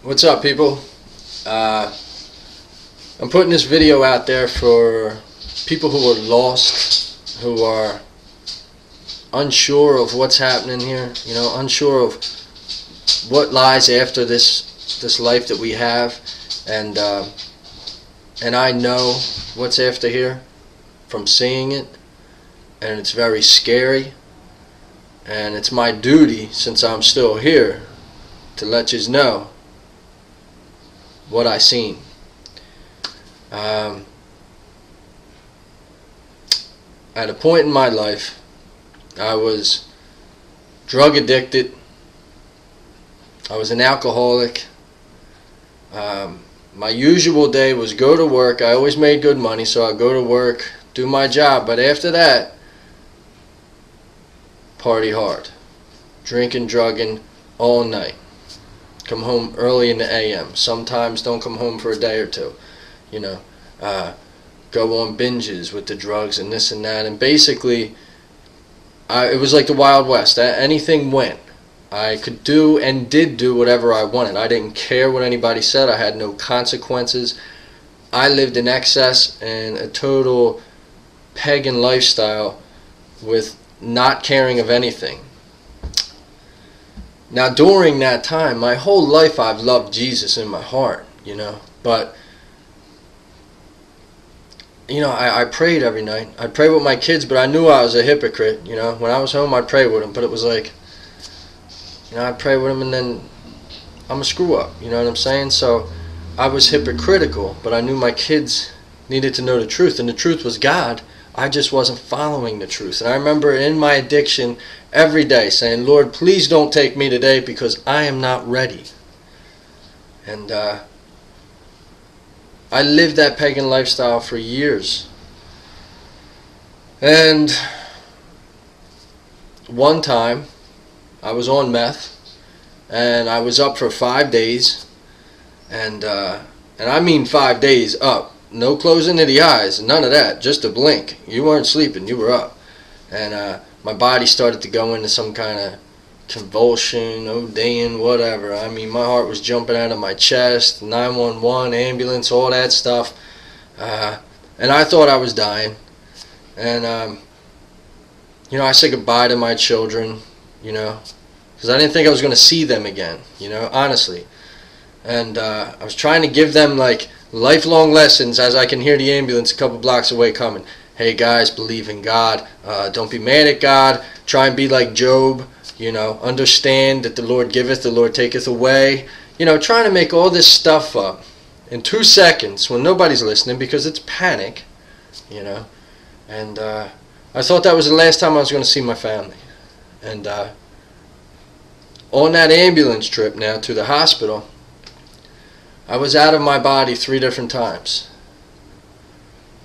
What's up, people? I'm putting this video out there for people who are lost, who are unsure of what's happening here, unsure of what lies after this life that we have, and I know what's after here from seeing it, and it's very scary, and it's my duty, since I'm still here, to let you know what I seen. At a point in my life, I was drug addicted. I was an alcoholic. My usual day was go to work. I always made good money, so I'd go to work, do my job, but after that, party hard, drinking, drugging all night. Come home early in the AM. Sometimes don't come home for a day or two. Go on binges with the drugs and this and that. And basically, it was like the Wild West. Anything went. I could do and did do whatever I wanted. I didn't care what anybody said. I had no consequences. I lived in excess and a total pagan lifestyle with not caring of anything. Now, during that time, my whole life I've loved Jesus in my heart, but I prayed every night. I'd pray with my kids, but I knew I was a hypocrite. When I was home, I'd pray with them, but it was like, I'd pray with them and then I'm a screw up, you know what I'm saying? So I was hypocritical, but I knew my kids needed to know the truth, and the truth was God. I just wasn't following the truth. And I remember in my addiction every day saying, Lord, please don't take me today because I am not ready. And I lived that pagan lifestyle for years. And one time I was on meth and I was up for 5 days, and I mean 5 days up. No closing of the eyes, none of that, just a blink. You weren't sleeping, you were up. And my body started to go into some kind of convulsion, ODing, whatever. I mean, my heart was jumping out of my chest, 911, ambulance, all that stuff. And I thought I was dying. And, I said goodbye to my children, because I didn't think I was going to see them again, honestly. And I was trying to give them, like, lifelong lessons as I can hear the ambulance a couple blocks away coming. Hey guys, believe in God. Don't be mad at God. Try and be like Job. Understand that the Lord giveth, the Lord taketh away. Trying to make all this stuff up in 2 seconds when nobody's listening because it's panic. And I thought that was the last time I was going to see my family. And on that ambulance trip now to the hospital, I was out of my body 3 different times.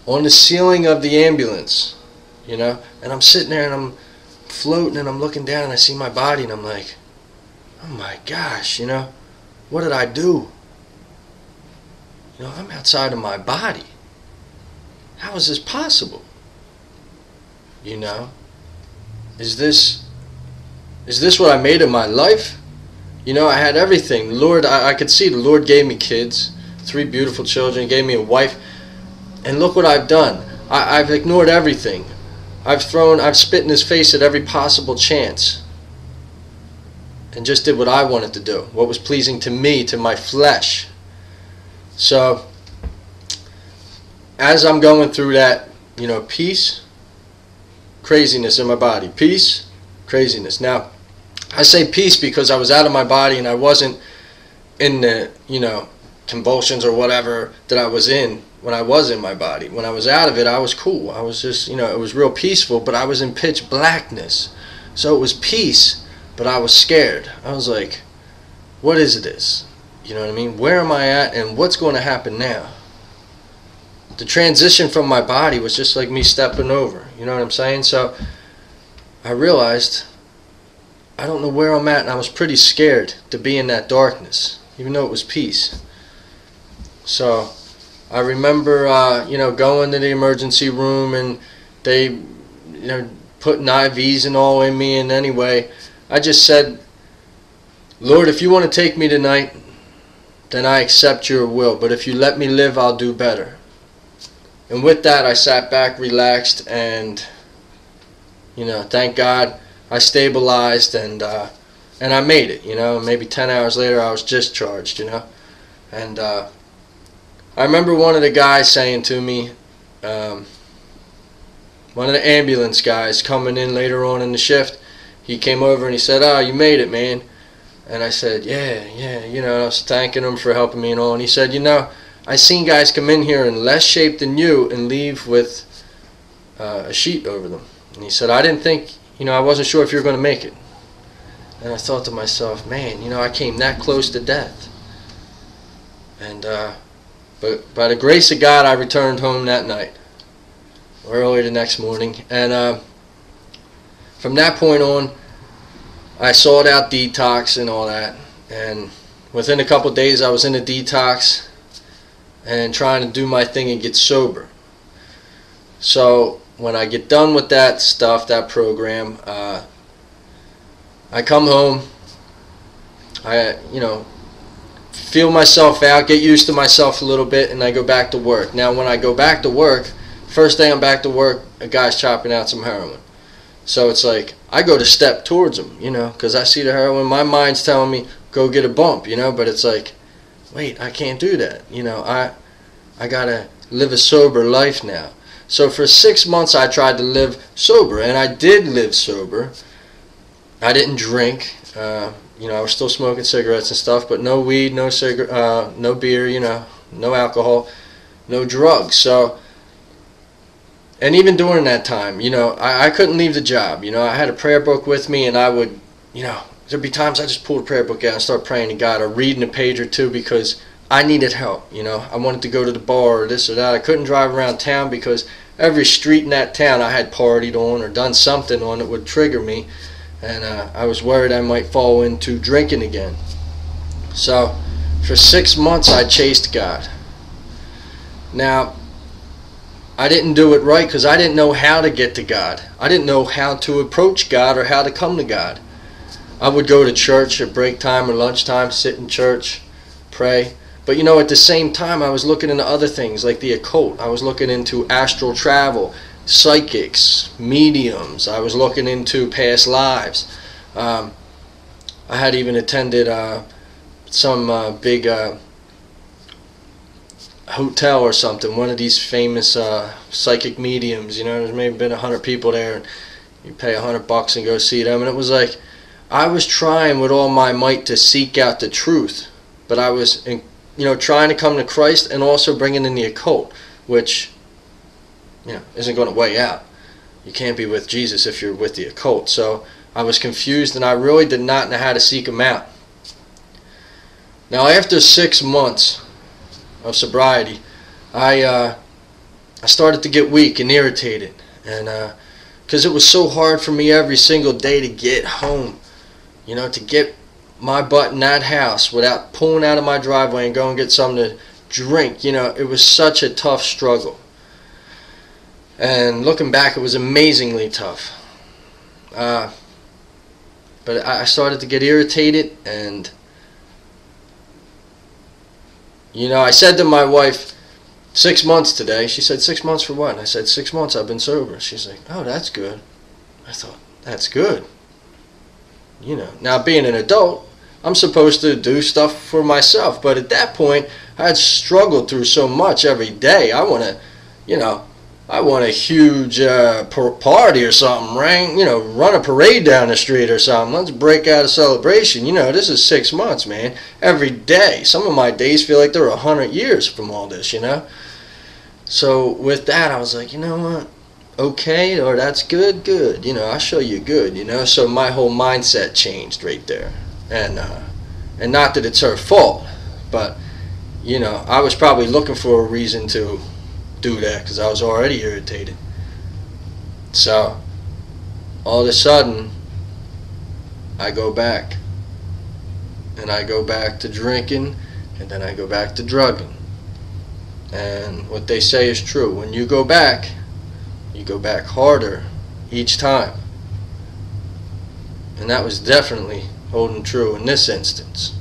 On the ceiling of the ambulance, and I'm sitting there and I'm floating and I'm looking down and I see my body and I'm like, oh my gosh, what did I do? I'm outside of my body. How is this possible? Is this what I made of my life? I had everything. Lord, I could see the Lord gave me kids, 3 beautiful children, gave me a wife, and look what I've done. I've ignored everything. I've spit in his face at every possible chance, and just did what I wanted to do, what was pleasing to me, to my flesh. So, as I'm going through that, peace, craziness in my body, peace, craziness. Now, I say peace because I was out of my body and I wasn't in the, convulsions or whatever that I was in when I was in my body. When I was out of it, I was cool. I was just, it was real peaceful, but I was in pitch blackness. So it was peace, but I was scared. I was like, what is this? You know what I mean? Where am I at and what's going to happen now? The transition from my body was just like me stepping over. You know what I'm saying? So I realized I don't know where I'm at, and I was pretty scared to be in that darkness, even though it was peace. So I remember, going to the emergency room, and they, putting IVs and all in me, and anyway, I just said, Lord, if you want to take me tonight, then I accept your will. But if you let me live, I'll do better. And with that, I sat back, relaxed, and, you know, thank God I stabilized, and I made it, you know. Maybe 10 hours later, I was discharged, you know. And I remember one of the guys saying to me, one of the ambulance guys coming in later on in the shift, he came over and he said, "Oh, you made it, man." And I said, yeah, you know, I was thanking him for helping me and all. And he said, "You know, I seen guys come in here in less shape than you and leave with a sheet over them." And he said, "I didn't think, you know, I wasn't sure if you were going to make it." And I thought to myself, man, you know, I came that close to death. And but by the grace of God, I returned home that night, early the next morning. And from that point on, I sought out detox and all that. And within a couple of days, I was in a detox and trying to do my thing and get sober. So when I get done with that stuff, that program, I come home, I, you know, feel myself out, get used to myself a little bit, and I go back to work. Now when I go back to work, first day I'm back to work, a guy's chopping out some heroin. So it's like, I go to step towards him, you know, because I see the heroin. My mind's telling me, go get a bump, you know, but it's like, wait, I can't do that. You know, I got to live a sober life now. So for 6 months, I tried to live sober, and I did live sober. I didn't drink. You know, I was still smoking cigarettes and stuff, but no weed, no no beer, you know, no alcohol, no drugs. So, and even during that time, you know, I couldn't leave the job. You know, I had a prayer book with me, and I would, you know, there'd be times I just pull the prayer book out and start praying to God or reading a page or two because I needed help. You know, I wanted to go to the bar or this or that. I couldn't drive around town because every street in that town I had partied on or done something on that would trigger me. And I was worried I might fall into drinking again. So for 6 months I chased God. Now, I didn't do it right because I didn't know how to get to God. I didn't know how to approach God or how to come to God. I would go to church at break time or lunchtime, sit in church, pray. But you know, at the same time I was looking into other things like the occult. I was looking into astral travel, psychics, mediums. I was looking into past lives. I had even attended some big hotel or something, one of these famous psychic mediums. You know, there's maybe been 100 people there, and you pay $100 and go see them. And it was like, I was trying with all my might to seek out the truth, but I was, you know, trying to come to Christ and also bringing in the occult, which, you know, isn't going to weigh out. You can't be with Jesus if you're with the occult. So I was confused, and I really did not know how to seek him out. Now, after 6 months of sobriety, I started to get weak and irritated, and because it was so hard for me every single day to get home, you know, to get my butt in that house without pulling out of my driveway and going and get something to drink. You know, it was such a tough struggle. And looking back, it was amazingly tough. But I started to get irritated, and, you know, I said to my wife, 6 months today. She said, 6 months for what? And I said, 6 months I've been sober. She's like, oh, that's good. I thought, that's good. You know, now being an adult, I'm supposed to do stuff for myself. But at that point, I had struggled through so much every day. I want to, you know, I want a huge party or something, right? You know, run a parade down the street or something. Let's break out a celebration. You know, this is 6 months, man. Every day. Some of my days feel like they're 100 years from all this, you know. So with that, I was like, you know what? Okay, or that's good, good. You know, I'll show you good, you know. So my whole mindset changed right there. And not that it's her fault, but, you know, I was probably looking for a reason to do that because I was already irritated. So all of a sudden I go back, and I go back to drinking, and then I go back to drugging. And what they say is true. When you go back harder each time. And that was definitely holding true in this instance.